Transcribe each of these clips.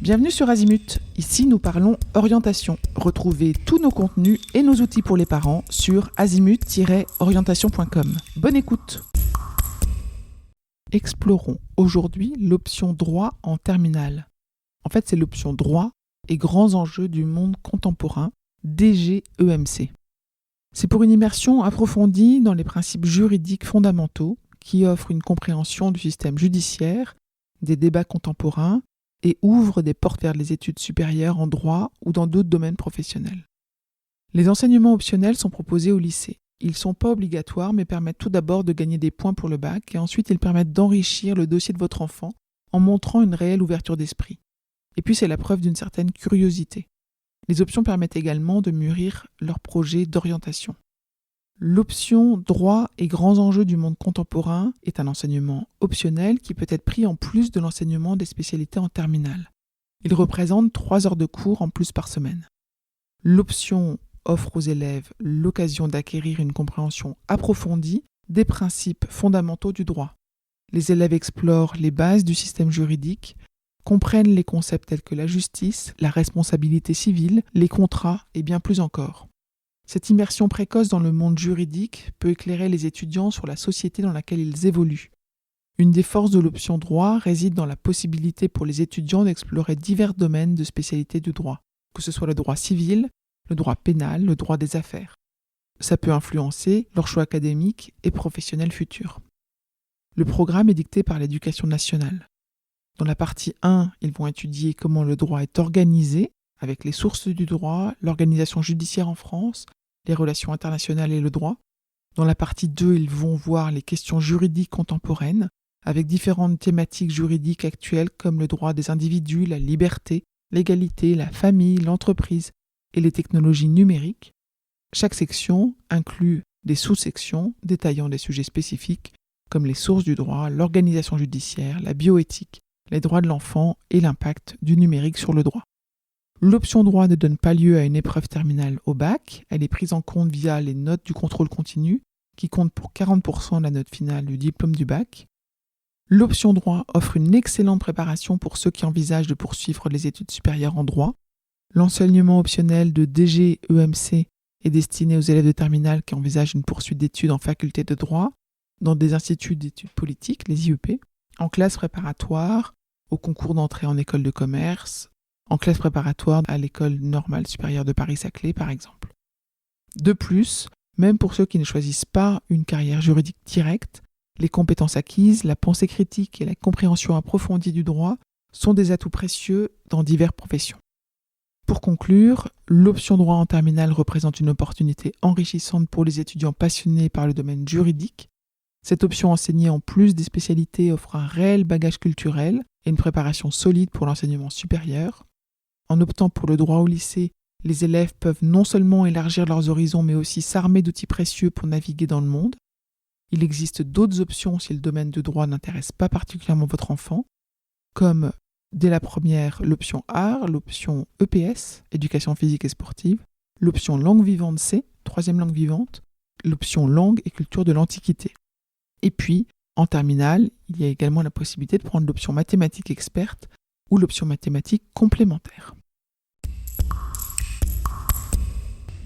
Bienvenue sur Azimut, ici nous parlons orientation. Retrouvez tous nos contenus et nos outils pour les parents sur azimut-orientation.com. Bonne écoute. Explorons aujourd'hui l'option droit en terminale. En fait, c'est l'option droit et grands enjeux du monde contemporain, DGEMC. C'est pour une immersion approfondie dans les principes juridiques fondamentaux qui offrent une compréhension du système judiciaire, des débats contemporains et ouvre des portes vers les études supérieures en droit ou dans d'autres domaines professionnels. Les enseignements optionnels sont proposés au lycée. Ils ne sont pas obligatoires mais permettent tout d'abord de gagner des points pour le bac et ensuite ils permettent d'enrichir le dossier de votre enfant en montrant une réelle ouverture d'esprit. Et puis c'est la preuve d'une certaine curiosité. Les options permettent également de mûrir leur projet d'orientation. L'option droit et grands enjeux du monde contemporain est un enseignement optionnel qui peut être pris en plus de l'enseignement des spécialités en terminale. Il représente 3 heures de cours en plus par semaine. L'option offre aux élèves l'occasion d'acquérir une compréhension approfondie des principes fondamentaux du droit. Les élèves explorent les bases du système juridique, comprennent les concepts tels que la justice, la responsabilité civile, les contrats et bien plus encore. Cette immersion précoce dans le monde juridique peut éclairer les étudiants sur la société dans laquelle ils évoluent. Une des forces de l'option droit réside dans la possibilité pour les étudiants d'explorer divers domaines de spécialité du droit, que ce soit le droit civil, le droit pénal, le droit des affaires. Ça peut influencer leur choix académique et professionnel futur. Le programme est dicté par l'Éducation nationale. Dans la partie 1, ils vont étudier comment le droit est organisé, avec les sources du droit, l'organisation judiciaire en France, les relations internationales et le droit. Dans la partie 2, ils vont voir les questions juridiques contemporaines, avec différentes thématiques juridiques actuelles comme le droit des individus, la liberté, l'égalité, la famille, l'entreprise et les technologies numériques. Chaque section inclut des sous-sections détaillant des sujets spécifiques comme les sources du droit, l'organisation judiciaire, la bioéthique, les droits de l'enfant et l'impact du numérique sur le droit. L'option droit ne donne pas lieu à une épreuve terminale au bac, elle est prise en compte via les notes du contrôle continu, qui comptent pour 40% de la note finale du diplôme du bac. L'option droit offre une excellente préparation pour ceux qui envisagent de poursuivre les études supérieures en droit. L'enseignement optionnel de DGEMC est destiné aux élèves de terminale qui envisagent une poursuite d'études en faculté de droit, dans des instituts d'études politiques, les IEP, en classe préparatoire, au concours d'entrée en école de commerce, en classe préparatoire à l'école normale supérieure de Paris-Saclay, par exemple. De plus, même pour ceux qui ne choisissent pas une carrière juridique directe, les compétences acquises, la pensée critique et la compréhension approfondie du droit sont des atouts précieux dans diverses professions. Pour conclure, l'option droit en terminale représente une opportunité enrichissante pour les étudiants passionnés par le domaine juridique. Cette option enseignée en plus des spécialités offre un réel bagage culturel et une préparation solide pour l'enseignement supérieur. En optant pour le droit au lycée, les élèves peuvent non seulement élargir leurs horizons, mais aussi s'armer d'outils précieux pour naviguer dans le monde. Il existe d'autres options si le domaine de droit n'intéresse pas particulièrement votre enfant, comme dès la première l'option art, l'option EPS, éducation physique et sportive, l'option langue vivante C, 3e langue vivante, l'option langue et culture de l'Antiquité. Et puis, en terminale, il y a également la possibilité de prendre l'option mathématiques experte ou l'option mathématiques complémentaire.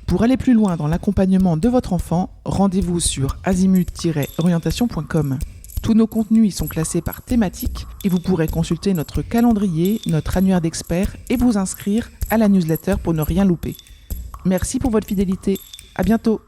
Pour aller plus loin dans l'accompagnement de votre enfant, rendez-vous sur azimut-orientation.com. Tous nos contenus y sont classés par thématique et vous pourrez consulter notre calendrier, notre annuaire d'experts et vous inscrire à la newsletter pour ne rien louper. Merci pour votre fidélité. À bientôt.